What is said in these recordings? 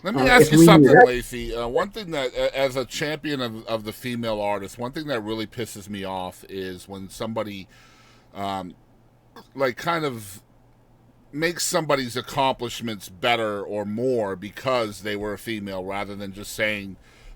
Let me ask if you we knew something, that. Lacy. One thing that, as a champion of the female artist, one thing that really pisses me off is when somebody, um, like, kind of makes somebody's accomplishments better or more because they were a female rather than just saying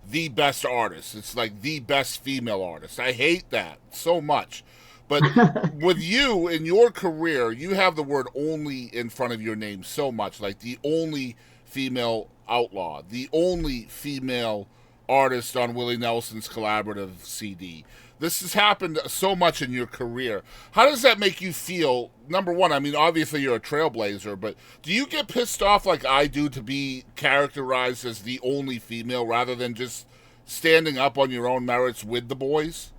the best artist. It's like the best female artist. I hate that so much. But with you in your career, you have the word only in front of your name so much. Like the only female outlaw, the only female artist on Willie Nelson's collaborative CD. This has happened so much in your career. How does that make you feel? Number one, I mean, obviously you're a trailblazer, but do you get pissed off like I do to be characterized as the only female rather than just standing up on your own merits with the boys?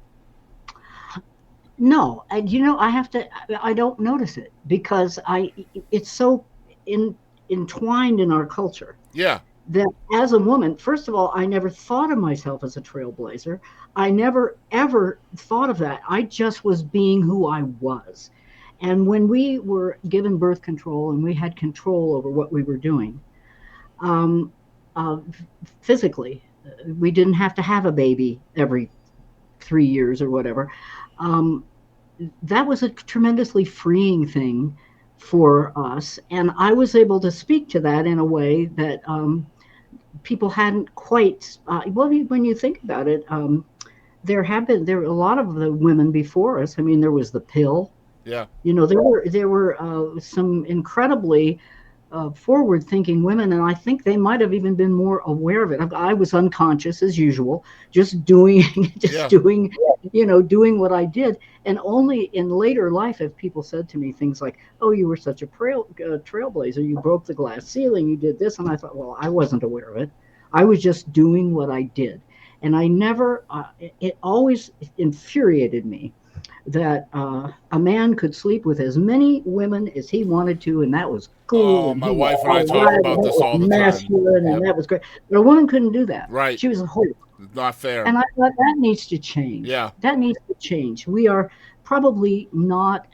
No, and I have to. I don't notice it because it's so in, entwined in our culture Yeah, that as a woman, first of all, I never thought of myself as a trailblazer. I never ever thought of that. I just was being who I was. And when we were given birth control and we had control over what we were doing, um, uh, physically, we didn't have to have a baby every 3 years or whatever. Um, that was a tremendously freeing thing for us. And I was able to speak to that in a way that people hadn't quite. Well, when you think about it, there were a lot of the women before us. I mean, there was the pill. yeah, There were some incredibly forward-thinking women, and I think they might have even been more aware of it. I was unconscious as usual, just doing, just yeah. doing, doing what I did. And only in later life have people said to me things like, "Oh, you were such a trailblazer. You broke the glass ceiling. You did this." And I thought, well, I wasn't aware of it. I was just doing what I did, and I never. It always infuriated me that a man could sleep with as many women as he wanted to, and that was cool, Oh, and my he was wife and I all talk right, and about that this was all the time. masculine, and Yep. that was great. But a woman couldn't do that. Right. She was a whore. Not fair. And I thought that needs to change. Yeah. That needs to change. We are probably not,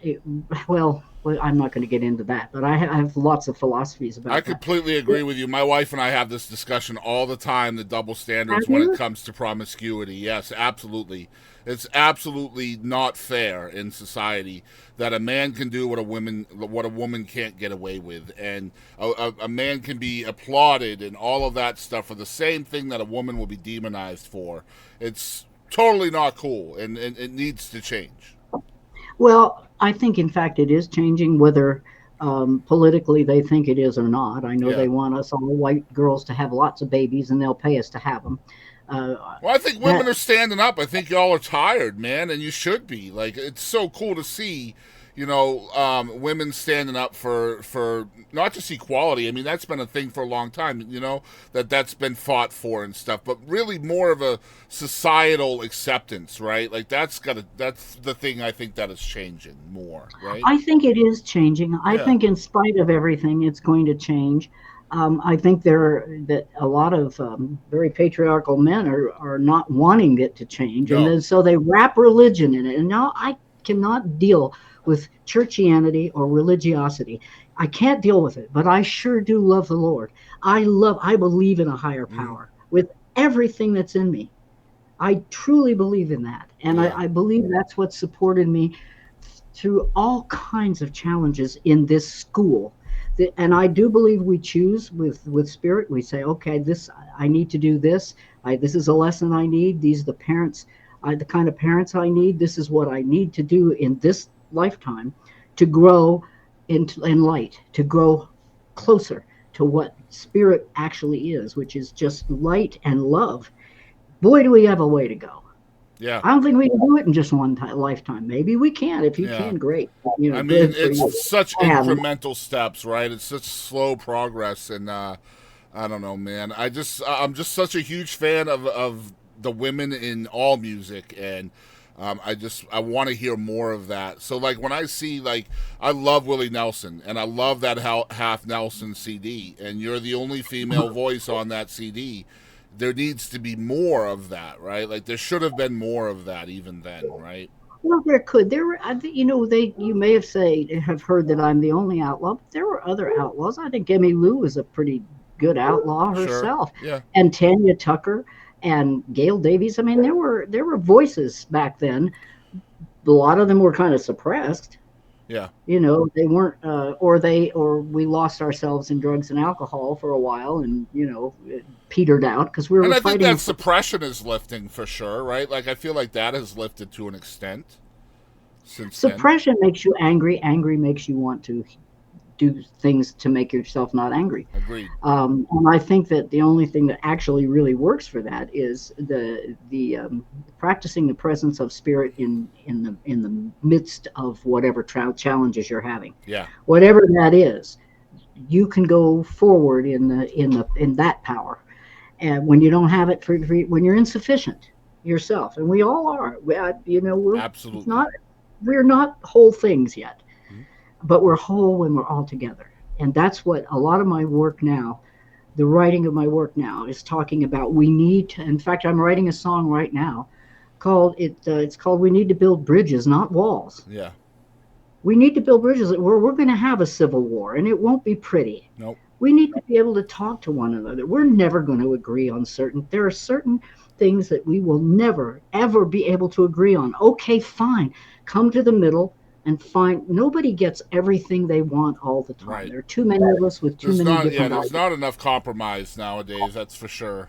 well, I'm not going to get into that, but I have lots of philosophies I about that. completely agree with you. My wife and I have this discussion all the time, the double Have standards when it you? comes to promiscuity. Yes, absolutely. It's absolutely not fair in society that a man can do what a woman can't get away with, and a man can be applauded and all of that stuff for the same thing that a woman will be demonized for. It's totally not cool, and it needs to change. Well, I think, in fact, it is changing whether politically they think it is or not. I know Yeah. they want us all white girls to have lots of babies and they'll pay us to have them. Well, I think That women are standing up. I think y'all are tired, man, and you should be. Like, it's so cool to see, women standing up for not just equality. I mean, that's been a thing for a long time. That's been fought for and stuff, but really more of a societal acceptance, right? Like that's the thing I think that is changing more, right? I think it is changing. I Yeah. think, in spite of everything, it's going to change. I think that a lot of very patriarchal men are not wanting it to change, and No. then so they wrap religion in it. And now I cannot deal with churchianity or religiosity. I can't deal with it, but I sure do love the Lord. I believe in a higher Mm-hmm. power with everything that's in me. I truly believe in that, and Yeah. I believe that's what supported me through all kinds of challenges in this school. And I do believe we choose with spirit. We say, okay, this I need to do this. This is a lesson I need. These are the parents, the kind of parents I need. This is what I need to do in this lifetime to grow in light, to grow closer to what spirit actually is, which is just light and love. Boy, do we have a way to go. Yeah. I don't think we can do it in just one lifetime. Maybe we can. If you Yeah. can, great. I mean, Good for you. it's such I haven't. incremental steps, right? It's such slow progress, and I don't know, man. I'm just such a huge fan of the women in all music, and I want to hear more of that. So like when I see like I love Willie Nelson, and I love that Half Nelson CD, and you're the only female voice on that CD. There needs to be more of that, right? Like there should have been more of that even then, right? Well, there could. There were, they. You may have heard that I'm the only outlaw, but there were other outlaws. I think Emmy Lou was a pretty good outlaw Sure. herself, Yeah. and Tanya Tucker and Gail Davies. I mean, there were voices back then. A lot of them were kind of suppressed. Yeah. They weren't, or we lost ourselves in drugs and alcohol for a while, and it petered out because we And were I think fighting that for suppression is lifting for sure, right? Like I feel like that has lifted to an extent since then. suppression. Makes you angry. Angry makes you want to do things to make yourself not angry. Agreed. And I think that the only thing that actually really works for that is the practicing the presence of spirit in the midst of whatever challenges you're having, Yeah. whatever that is. You can go forward in that power, and when you don't have it when you're insufficient yourself, and we all are. We're it's Absolutely. not we're not whole things yet, Mhm. but we're whole when we're all together. And that's what a lot of my work now, the writing of my work now, is talking about. We need to, in fact, I'm writing a song right now it's called We Need to Build Bridges, Not Walls. Yeah. We need to build bridges where we're going to have a civil war, and it won't be pretty. Nope. We need to be able to talk to one another. We're never going to agree on there are certain things that we will never, ever be able to agree on. Okay, fine. Come to the middle and find. Nobody gets everything they want all the time. Right. There are too many of us with too There's many not. Yeah. different There's ideas. not enough compromise nowadays. That's for sure.